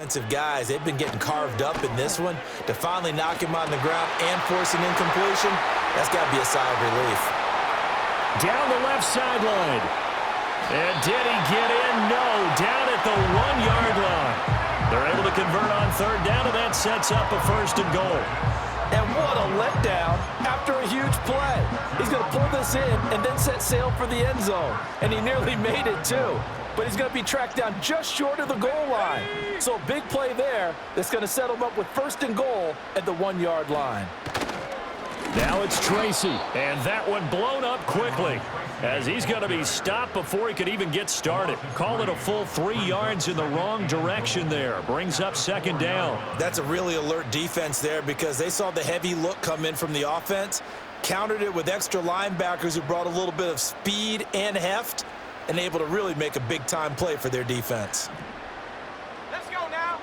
Defensive guys, they've been getting carved up in this one. To finally knock him on the ground and force an incompletion, that's got to be a sigh of relief. Down the left sideline. And did he get in? No, down at the 1-yard line. They're able to convert on third down, and that sets up a 1st and goal. And what a letdown after a huge play. He's going to pull this in and then set sail for the end zone. And he nearly made it, too. But he's going to be tracked down just short of the goal line. So a big play there that's going to set him up with 1st and goal at the 1-yard line. Now it's Tracy, and that one blown up quickly as he's going to be stopped before he could even get started. Call it a full 3 yards in the wrong direction there. Brings up 2nd down. That's a really alert defense there because they saw the heavy look come in from the offense, countered it with extra linebackers who brought a little bit of speed and heft, and able to really make a big-time play for their defense. Let's go now.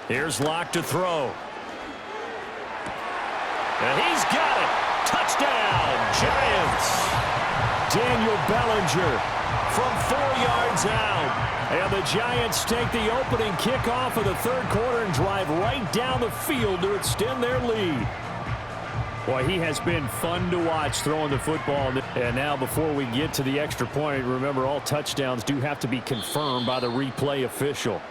Here's Locke to throw. And he's got it. Touchdown, Giants. Daniel Bellinger from 4 yards out. And the Giants take the opening kickoff of the 3rd quarter and drive right down the field to extend their lead. Boy, he has been fun to watch throwing the football. And now before we get to the extra point, remember all touchdowns do have to be confirmed by the replay official.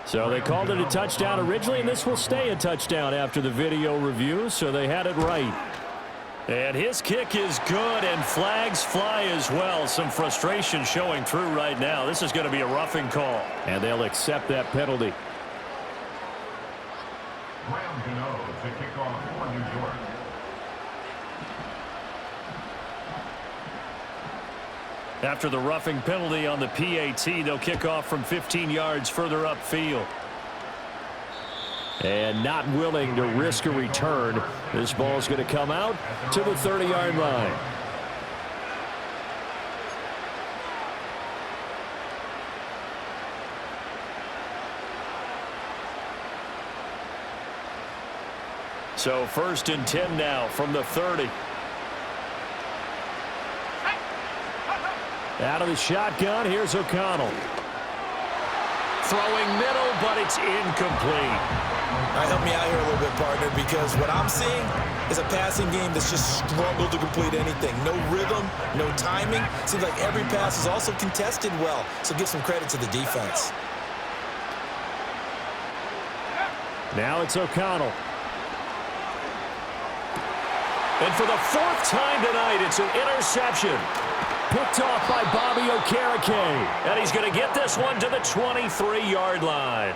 So they called it a touchdown originally, and this will stay a touchdown after the video review, so they had it right. And his kick is good, and flags fly as well. Some frustration showing through right now. This is going to be a roughing call, and they'll accept that penalty. To kick off for New York. After the roughing penalty on the PAT, they'll kick off from 15 yards further upfield. And not willing to risk a return, this ball's going to come out to the 30-yard line. So 1st and 10 now from the 30. Out of the shotgun, here's O'Connell. Throwing middle, but it's incomplete. All right, help me out here a little bit, partner, because what I'm seeing is a passing game that's just struggled to complete anything. No rhythm, no timing. Seems like every pass is also contested well, so give some credit to the defense. Now it's O'Connell. And for the 4th time tonight, it's an interception. Picked off by Bobby Okereke. And he's going to get this one to the 23-yard line.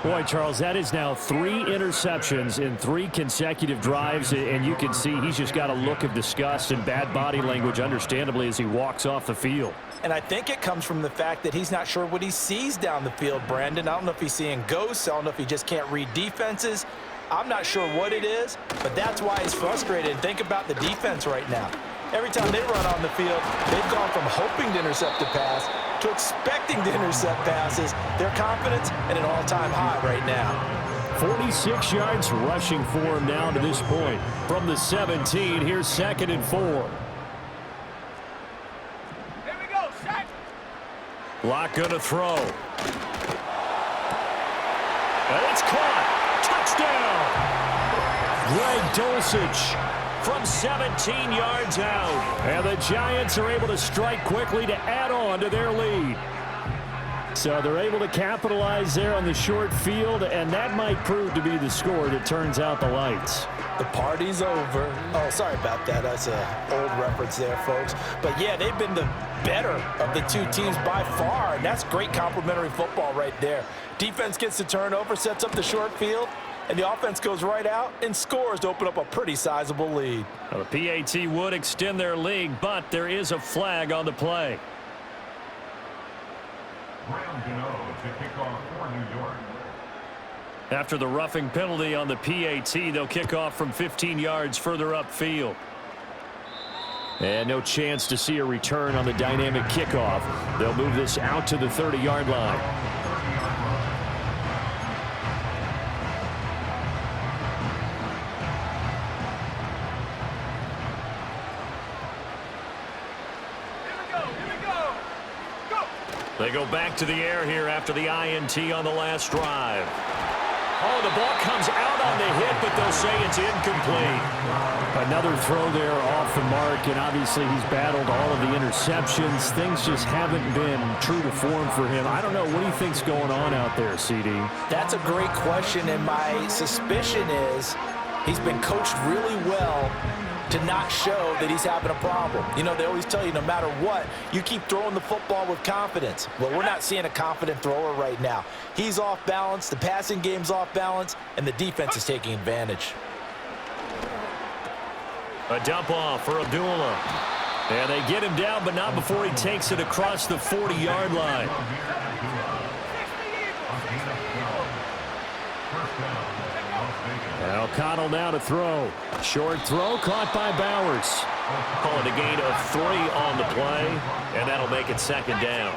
Boy, Charles, that is now 3 interceptions in 3 consecutive drives. And you can see he's just got a look of disgust and bad body language, understandably, as he walks off the field. And I think it comes from the fact that he's not sure what he sees down the field, Brandon. I don't know if he's seeing ghosts. I don't know if he just can't read defenses. I'm not sure what it is, but that's why he's frustrated. And think about the defense right now. Every time they run on the field, they've gone from hoping to intercept a pass to expecting to intercept passes. Their confidence at an all-time high right now. 46 yards rushing for him now to this point. From the 17, here's 2nd and 4. Here we go, set. Locke going to throw. And it's caught. Touchdown. Greg Dulcich from 17 yards out. And the Giants are able to strike quickly to add on to their lead. So they're able to capitalize there on the short field, and that might prove to be the score that turns out the lights. The party's over. Oh, sorry about that. That's an old reference there, folks. But, yeah, they've been the better of the 2 teams by far, and that's great complimentary football right there. Defense gets the turnover, sets up the short field, and the offense goes right out and scores to open up a pretty sizable lead. Well, the PAT would extend their lead, but there is a flag on the play. To kick off for New York. After the roughing penalty on the PAT, they'll kick off from 15 yards further upfield. And no chance to see a return on the dynamic kickoff. They'll move this out to the 30-yard line. They go back to the air here after the INT on the last drive. Oh, the ball comes out on the hit, but they'll say it's incomplete. Another throw there off the mark, and obviously he's battled all of the interceptions. Things just haven't been true to form for him. I don't know. What do you think's going on out there, CD? That's a great question, and my suspicion is he's been coached really well to not show that he's having a problem. You know, they always tell you no matter what, you keep throwing the football with confidence. Well, we're not seeing a confident thrower right now. He's off balance, the passing game's off balance, and the defense is taking advantage. A dump off for Abdullah. And they get him down, but not before he takes it across the 40-yard line. And O'Connell now to throw. Short throw caught by Bowers. Call it a gain of 3 on the play, and that'll make it second down.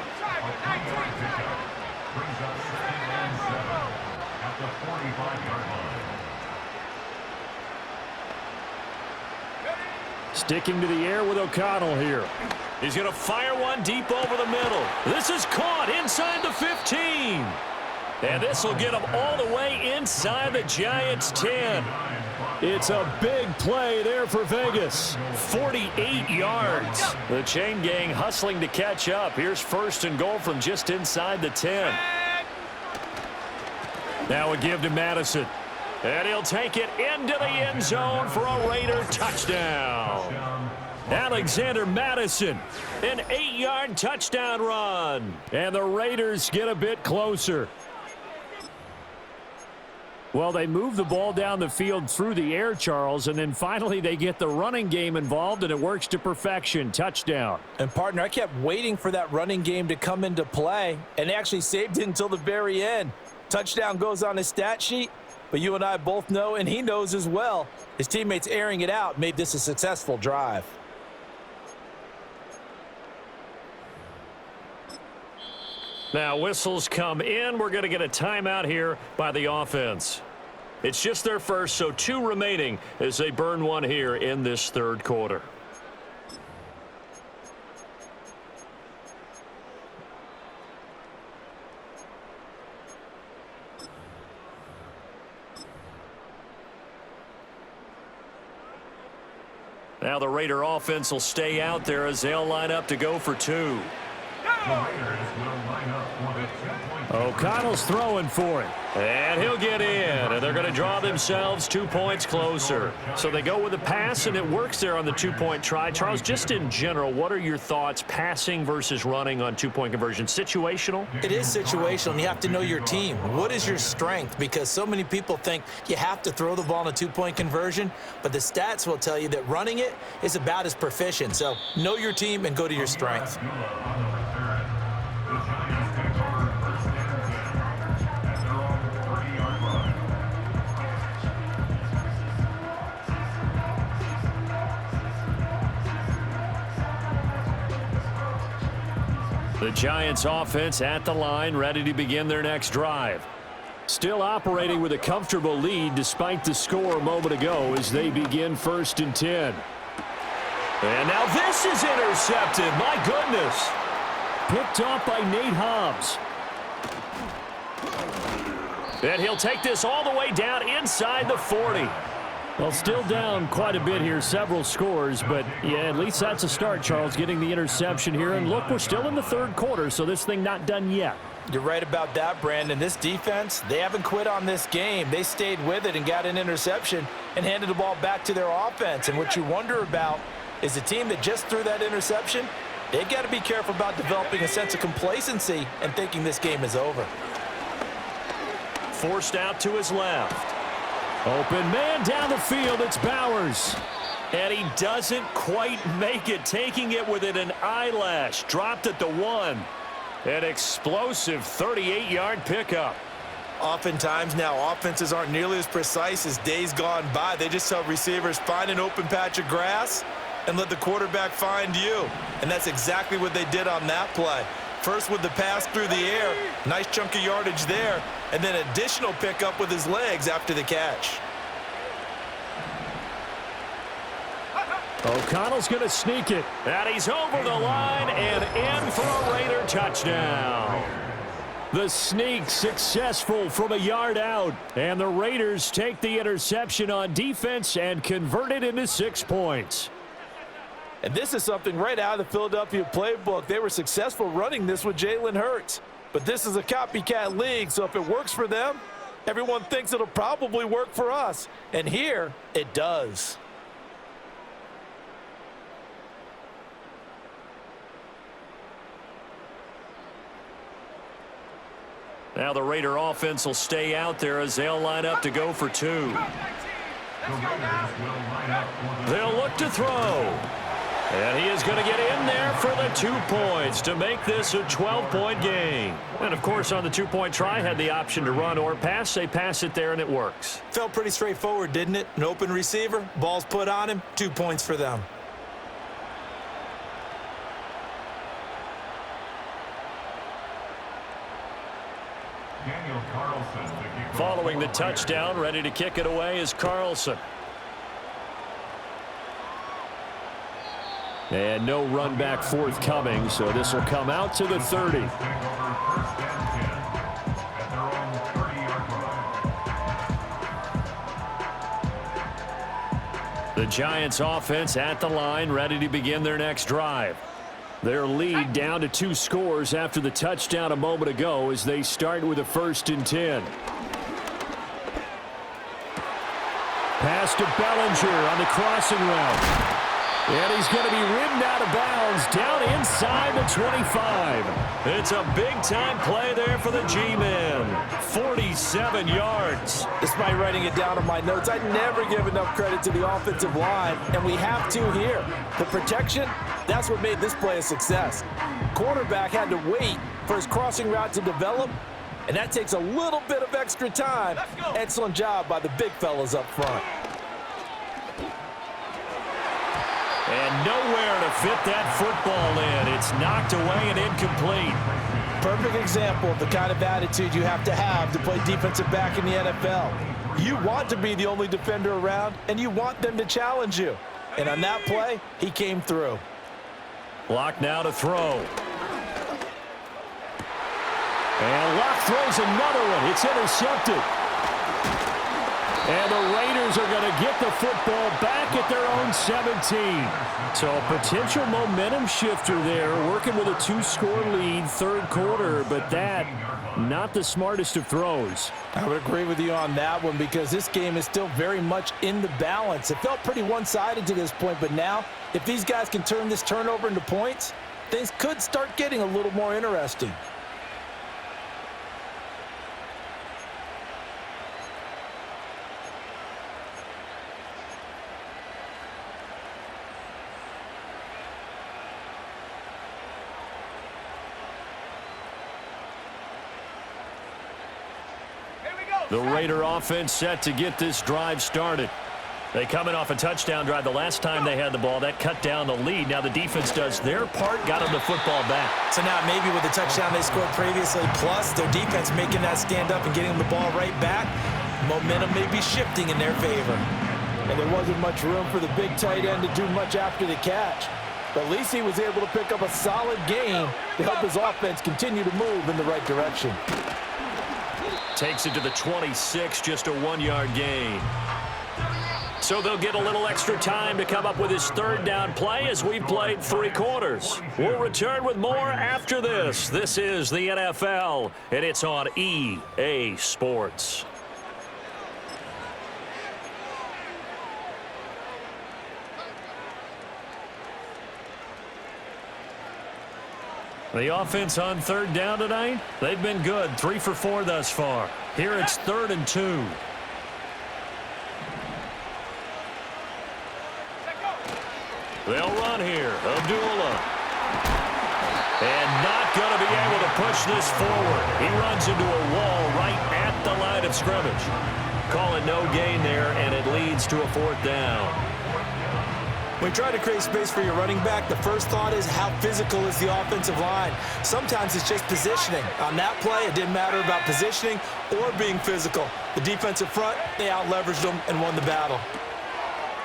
Sticking to the air with O'Connell here. He's going to fire one deep over the middle. This is caught inside the 15. And this will get him all the way inside the Giants' 10. It's a big play there for Vegas. 48 yards. The chain gang hustling to catch up. Here's first and goal from just inside the 10. Now a give to Madison. And he'll take it into the end zone for a Raider touchdown. Alexander Madison, an 8-yard touchdown run. And the Raiders get a bit closer. Well, they move the ball down the field through the air, Charles, and then finally they get the running game involved, and it works to perfection. Touchdown. And, partner, I kept waiting for that running game to come into play, and they actually saved it until the very end. Touchdown goes on his stat sheet, but you and I both know, and he knows as well, his teammates airing it out made this a successful drive. Now whistles come in. We're going to get a timeout here by the offense. It's just their first, so 2 remaining as they burn one here in this third quarter. Now the Raider offense will stay out there as they'll line up to go for 2. O'Connell's throwing for it. And he'll get in, and they're going to draw themselves 2 points closer. So they go with a pass, and it works there on the 2-point try. Charles, just in general, what are your thoughts passing versus running on 2-point conversion? Situational? It is situational, and you have to know your team. What is your strength? Because so many people think you have to throw the ball in a 2-point conversion, but the stats will tell you that running it is about as proficient. So know your team and go to your strength. The Giants offense at the line, ready to begin their next drive. Still operating with a comfortable lead despite the score a moment ago as they begin 1st and 10. And now this is intercepted. My goodness. Picked off by Nate Hobbs. And he'll take this all the way down inside the 40. Well, still down quite a bit here, several scores, but yeah, at least that's a start, Charles, getting the interception here. And look, we're still in the third quarter, so this thing not done yet. You're right about that, Brandon. This defense, they haven't quit on this game. They stayed with it and got an interception and handed the ball back to their offense. And what you wonder about is the team that just threw that interception, they got to be careful about developing a sense of complacency and thinking this game is over. Forced out to his left. Open man down the field. It's Bowers. And he doesn't quite make it, taking it within an eyelash. Dropped at the 1. An explosive 38-yard pickup. Oftentimes now, offenses aren't nearly as precise as days gone by. They just tell receivers, find an open patch of grass and let the quarterback find you. And that's exactly what they did on that play. First with the pass through the air, nice chunk of yardage there, and then additional pickup with his legs after the catch. O'Connell's going to sneak it. And he's over the line and in for a Raider touchdown. The sneak successful from a yard out. And the Raiders take the interception on defense and convert it into 6 points. And this is something right out of the Philadelphia playbook. They were successful running this with Jalen Hurts. But this is a copycat league, so if it works for them, everyone thinks it'll probably work for us. And here, it does. Now the Raider offense will stay out there as they'll line up to go for 2. They'll look to throw. And he is going to get in there for the 2 points to make this a 12-point game. And, of course, on the 2-point try, had the option to run or pass. They pass it there, and it works. Felt pretty straightforward, didn't it? An open receiver, ball's put on him, 2 points for them. Following the touchdown, ready to kick it away is Carlson. And no run back forthcoming, so this will come out to the 30. The Giants offense at the line, ready to begin their next drive. Their lead down to 2 scores after the touchdown a moment ago as they start with a 1st and 10. Pass to Bellinger on the crossing route. And he's going to be ridden out of bounds down inside the 25. It's a big-time play there for the G-men. 47 yards. Despite writing it down in my notes, I never give enough credit to the offensive line, and we have to here. The protection, that's what made this play a success. Quarterback had to wait for his crossing route to develop, and that takes a little bit of extra time. Excellent job by the big fellas up front. And nowhere to fit that football in. It's knocked away and incomplete. Perfect example of the kind of attitude you have to play defensive back in the NFL. You want to be the only defender around, and you want them to challenge you. And on that play, he came through. Locke now to throw. And Locke throws another one. It's intercepted. And the Raiders are going to get the football back at their own 17. So a potential momentum shifter there, working with a 2-score lead, 3rd quarter, but that, not the smartest of throws. I would agree with you on that one because this game is still very much in the balance. It felt pretty one-sided to this point, but now, if these guys can turn this turnover into points, things could start getting a little more interesting. The Raider offense set to get this drive started. They coming off a touchdown drive the last time they had the ball. That cut down the lead. Now the defense does their part, got them the football back. So now maybe with the touchdown they scored previously, plus their defense making that stand up and getting them the ball right back, momentum may be shifting in their favor. And there wasn't much room for the big tight end to do much after the catch. But at least he was able to pick up a solid gain to help his offense continue to move in the right direction. Takes it to the 26, just a 1-yard gain. So they'll get a little extra time to come up with his 3rd down play as we've played 3 quarters. We'll return with more after this. This is the NFL, and it's on EA Sports. The offense on 3rd down tonight, they've been good. 3 for 4 thus far. Here it's 3rd and 2. They'll run here. Abdullah. And not going to be able to push this forward. He runs into a wall right at the line of scrimmage. Call it no gain there, and it leads to a 4th down. When you try to create space for your running back, the first thought is how physical is the offensive line. Sometimes it's just positioning. On that play, it didn't matter about positioning or being physical. The defensive front, they out-leveraged them and won the battle.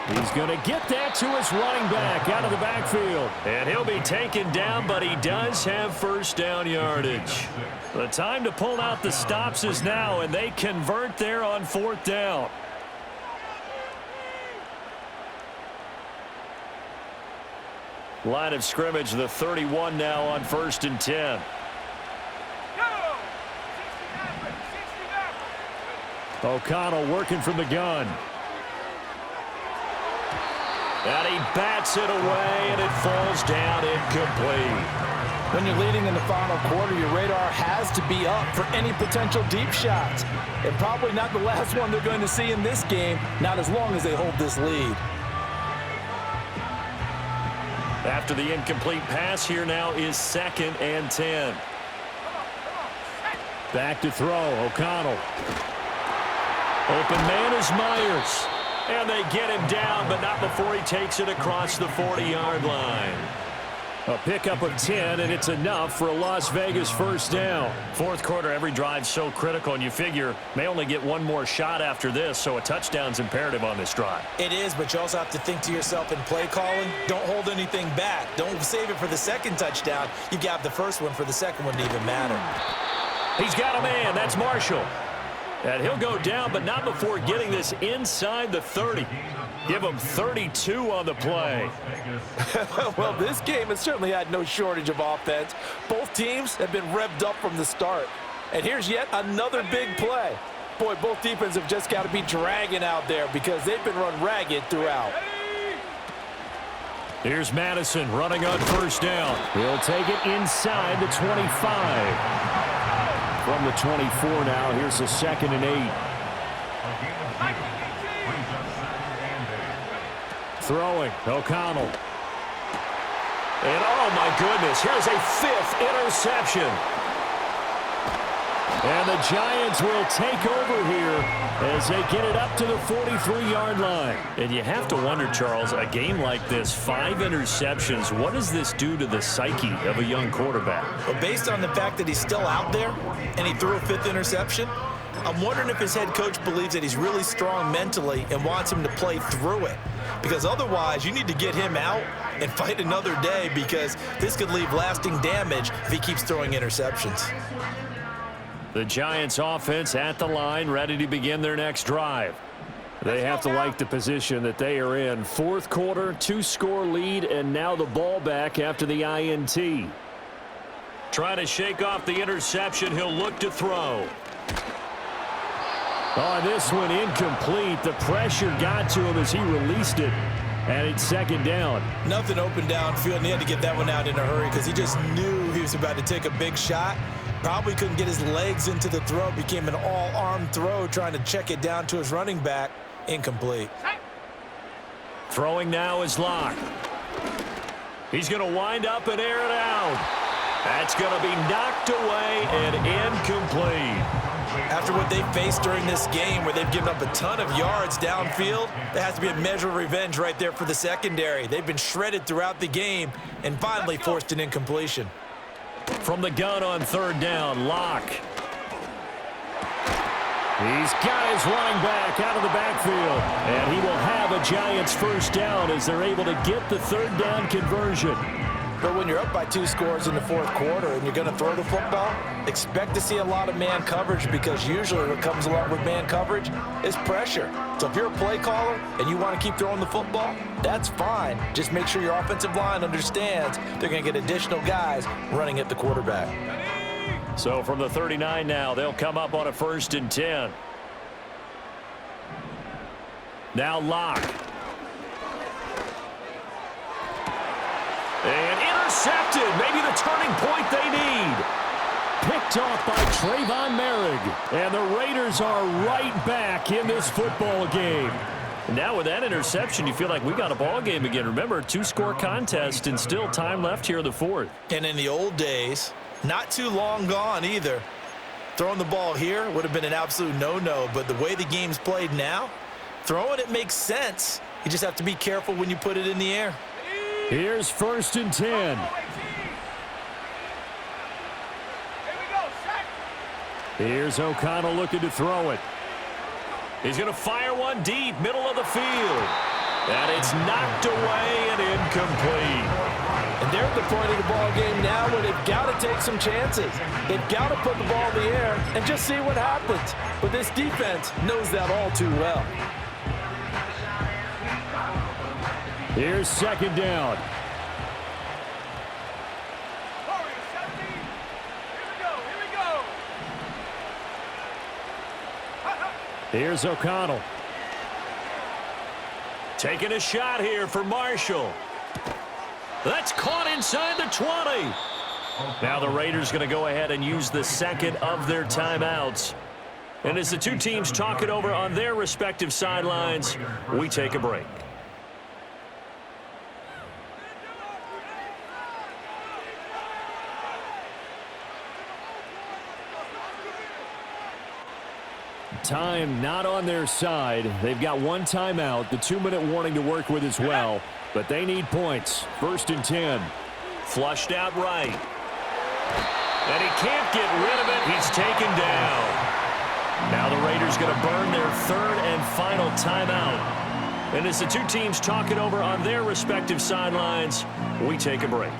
He's going to get that to his running back out of the backfield. And he'll be taken down, but he does have first down yardage. The time to pull out the stops is now, and they convert there on fourth down. Line of scrimmage, the 31 now on 1st and 10. O'Connell working from the gun. And he bats it away, and it falls down incomplete. When you're leading in the final quarter, your radar has to be up for any potential deep shots. And probably not the last one they're going to see in this game, not as long as they hold this lead. After the incomplete pass, here now is 2nd and 10. Back to throw, O'Connell. Open man is Myers. And they get him down, but not before he takes it across the 40-yard line. A pickup of 10, and it's enough for a Las Vegas first down. Fourth quarter, every drive so critical, and you figure may only get one more shot after this, so a touchdown's imperative on this drive. It is, but you also have to think to yourself in play calling, don't hold anything back. Don't save it for the second touchdown. You got the first one for the second one to even matter. He's got a man. That's Marshall. And he'll go down, but not before getting this inside the 30. Give him 32 on the play. Well, this game has certainly had no shortage of offense. Both teams have been revved up from the start. And here's yet another big play. Boy, both defenses have just got to be dragging out there because they've been run ragged throughout. Here's Madison running on first down. He'll take it inside the 25. From the 24 now, here's a 2nd and 8. Throwing, O'Connell. And oh my goodness, here's a 5th interception. And the Giants will take over here as they get it up to the 43-yard line. And you have to wonder, Charles, a game like this, 5 interceptions, what does this do to the psyche of a young quarterback? Well, based on the fact that he's still out there and he threw a 5th interception, I'm wondering if his head coach believes that he's really strong mentally and wants him to play through it. Because otherwise, you need to get him out and fight another day because this could leave lasting damage if he keeps throwing interceptions. The Giants offense at the line, ready to begin their next drive. They have to like the position that they are in. Fourth quarter, 2-score lead, and now the ball back after the INT. Trying to shake off the interception. He'll look to throw. On this one, incomplete. The pressure got to him as he released it. And it's 2nd down. Nothing open downfield, and he had to get that one out in a hurry because he just knew he was about to take a big shot. Probably couldn't get his legs into the throw. Became an all-arm throw, trying to check it down to his running back. Incomplete. Throwing now is Locke. He's going to wind up and air it out. That's going to be knocked away and incomplete. After what they faced during this game where they've given up a ton of yards downfield, there has to be a measure of revenge right there for the secondary. They've been shredded throughout the game and finally forced an incompletion. From the gun on 3rd down, Locke. He's got his running back out of the backfield. And he will have a Giants first down as they're able to get the 3rd down conversion. But when you're up by 2 scores in the fourth quarter and you're going to throw the football, expect to see a lot of man coverage because usually what comes along with man coverage is pressure. So if you're a play caller and you want to keep throwing the football, that's fine. Just make sure your offensive line understands they're going to get additional guys running at the quarterback. So from the 39 now, they'll come up on a 1st and 10. Now Locke. And intercepted. Maybe the turning point they need. Picked off by Trayvon Merrick. And the Raiders are right back in this football game. Now with that interception, you feel like we got a ball game again. Remember, a 2-score contest and still time left here in the 4th. And in the old days, not too long gone either, throwing the ball here would have been an absolute no-no. But the way the game's played now, throwing it makes sense. You just have to be careful when you put it in the air. Here's 1st and 10. Here's O'Connell looking to throw it. He's going to fire one deep, middle of the field. And it's knocked away and incomplete. And they're at the point of the ball game now where they've got to take some chances. They've got to put the ball in the air and just see what happens. But this defense knows that all too well. Here's second down. Warriors 17. Here we go. Here's O'Connell. Taking a shot here for Marshall. That's caught inside the 20. Now the Raiders going to go ahead and use the second of their timeouts. And as the two teams talk it over on their respective sidelines, we take a break. Time not on their side. They've got one timeout, the 2-minute warning to work with as well. But they need points. 1st and 10. Flushed out right. And he can't get rid of it. He's taken down. Now the Raiders going to burn their 3rd and final timeout. And as the two teams talk it over on their respective sidelines, we take a break.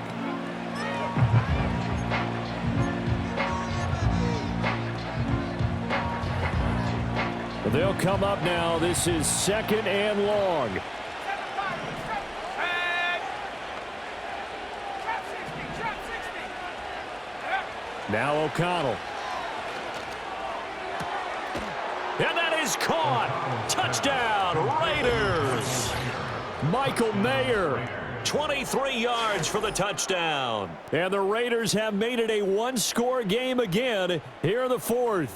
They'll come up now. This is 2nd and long. Now O'Connell. And that is caught. Touchdown, Raiders. Michael Mayer. 23 yards for the touchdown. And the Raiders have made it a one-score game again here in the 4th.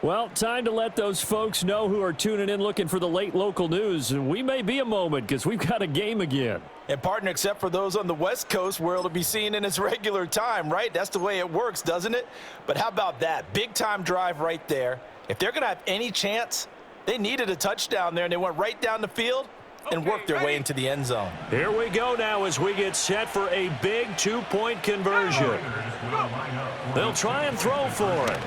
Well, time to let those folks know who are tuning in looking for the late local news. And we may be a moment because we've got a game again. And, partner, except for those on the West Coast where it'll be seen in its regular time, right? That's the way it works, doesn't it? But how about that? Big-time drive right there. If they're going to have any chance, they needed a touchdown there, and they went right down the field and worked their way into the end zone. Here we go now as we get set for a big 2-point conversion. They'll try and throw for it.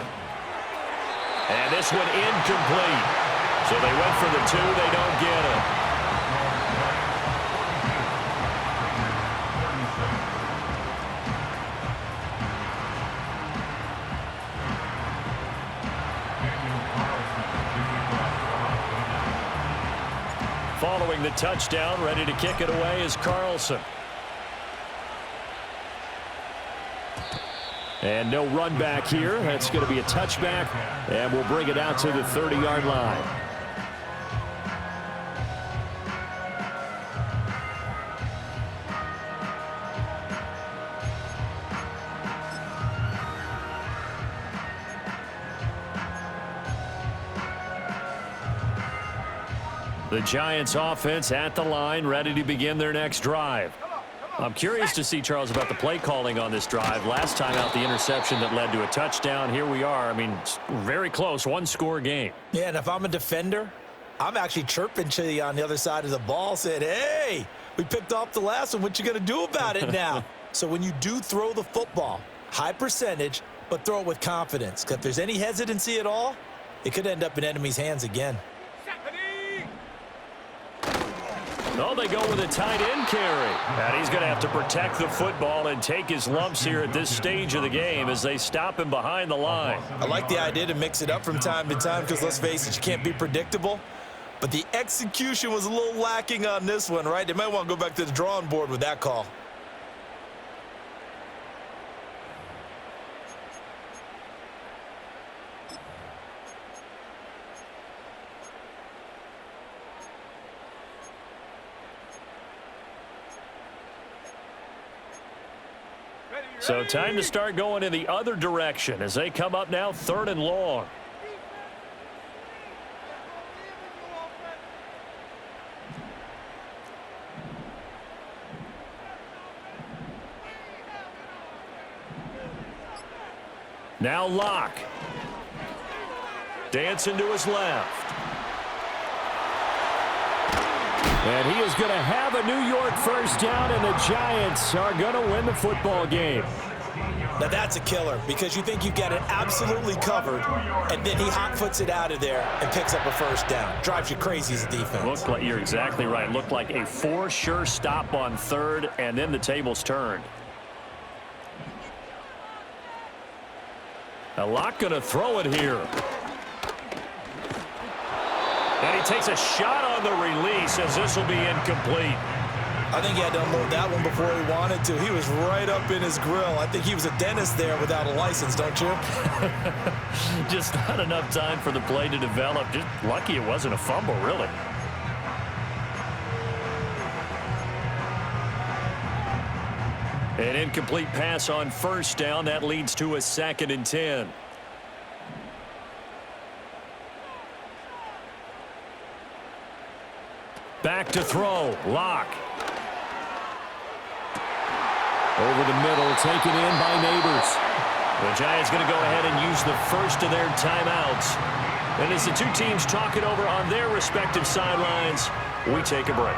And this one incomplete. So they went for the 2. They don't get it. Following the touchdown, ready to kick it away is Carlson. And no run back here. That's going to be a touchback, and we'll bring it out to the 30-yard line. The Giants offense at the line, ready to begin their next drive. I'm curious to see, Charles, about the play calling on this drive. Last time out, the interception that led to a touchdown. Here we are. I mean, very close, one-score game. Yeah, and if I'm a defender, I'm actually chirping to you on the other side of the ball, saying, hey, we picked off the last one. What you going to do about it now? So when you do throw the football, high percentage, but throw it with confidence. Because if there's any hesitancy at all, it could end up in enemy's hands again. Oh, they go with a tight end carry. And he's going to have to protect the football and take his lumps here at this stage of the game as they stop him behind the line. I like the idea to mix it up from time to time because, let's face it, you can't be predictable. But the execution was a little lacking on this one, right? They might want to go back to the drawing board with that call. So time to start going in the other direction as they come up now 3rd and long. Now Locke. Dancing to his left. And he is going to have a New York first down, and the Giants are going to win the football game. Now that's a killer because you think you've got it absolutely covered, and then he hot foots it out of there and picks up a first down. Drives you crazy as a defense. Looked like, you're exactly right. Looked like a for sure stop on third, and then the tables turned. A lot going to throw it here. And he takes a shot on the release as this will be incomplete. I think he had to unload that one before he wanted to. He was right up in his grill. I think he was a dentist there without a license, don't you? Just not enough time for the play to develop. Just lucky it wasn't a fumble, really. An incomplete pass on first down. That leads to a 2nd and 10. Back to throw. Lock. Over the middle, taken in by Neighbors. The Giants going to go ahead and use the first of their timeouts. And as the two teams talk it over on their respective sidelines, we take a break.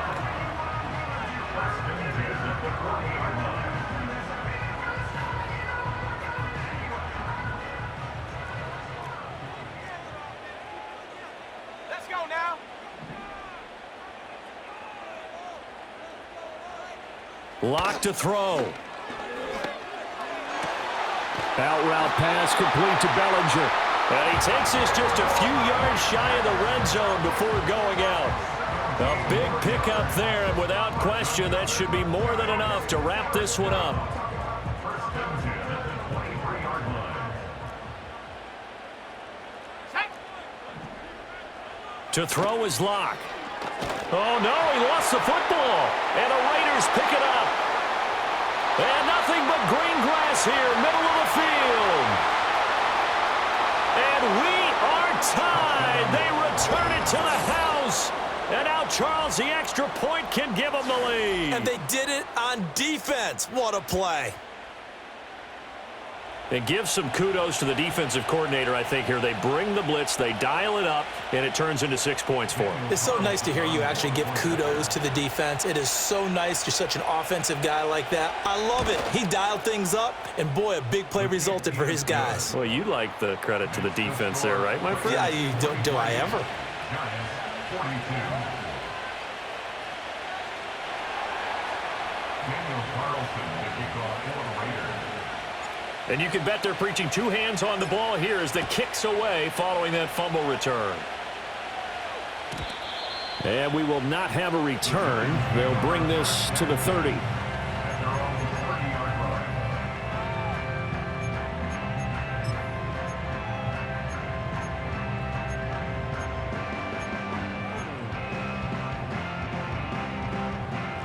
Let's go now. Lock to throw. Out route pass complete to Bellinger. And he takes this just a few yards shy of the red zone before going out. A big pickup there, and without question, that should be more than enough to wrap this one up. To throw is Lock. Oh, no, he lost the football. And the Raiders pick it up. And nothing but green grass here, middle of the field. And we are tied. They return it to the house. And now Charles, the extra point, can give them the lead. And they did it on defense. What a play. And give some kudos to the defensive coordinator, I think, here. They bring the blitz, they dial it up, and it turns into 6 points for them. It's so nice to hear you actually give kudos to the defense. It is so nice. You're such an offensive guy like that. I love it. He dialed things up, and boy, a big play resulted for his guys. Well, you like the credit to the defense there, right, my friend? Yeah, you don't, do I ever? Giants 42. Daniel Carlson to kick off for the Raiders. And you can bet they're preaching two hands on the ball here as the kick's away following that fumble return. And we will not have a return. They'll bring this to the 30.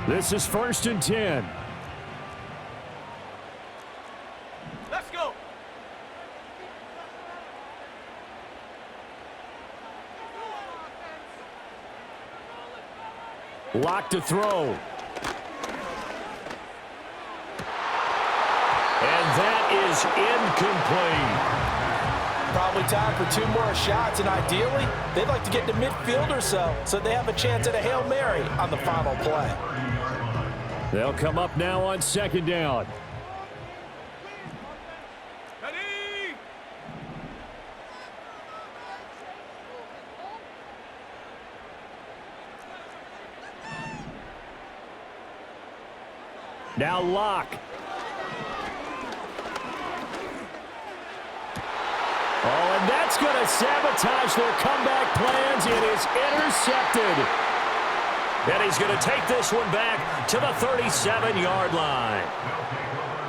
This is 1st and 10. Let's go. Lock to throw. And that is incomplete. Probably time for 2 more shots, and ideally, they'd like to get to midfield or so they have a chance at a Hail Mary on the final play. They'll come up now on 2nd down. Ready? Now Lock. Oh, and that's going to sabotage their comeback plans. It is intercepted. And he's going to take this one back to the 37-yard line.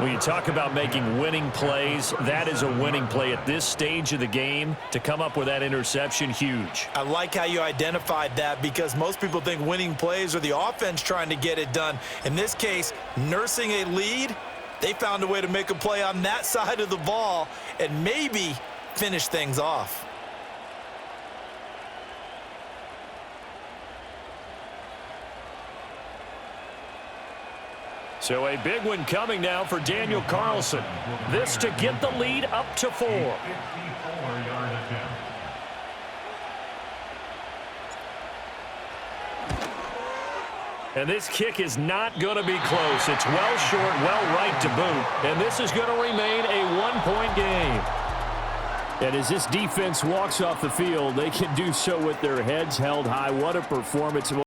When you talk about making winning plays, that is a winning play at this stage of the game. To come up with that interception, huge. I like how you identified that because most people think winning plays are the offense trying to get it done. In this case, nursing a lead, they found a way to make a play on that side of the ball and maybe finish things off. So a big one coming now for Daniel Carlson. This to get the lead up to 4. 54-yard attempt. And this kick is not going to be close. It's well short, well right to boot. And this is going to remain a one-point game. And as this defense walks off the field, they can do so with their heads held high. What a performance.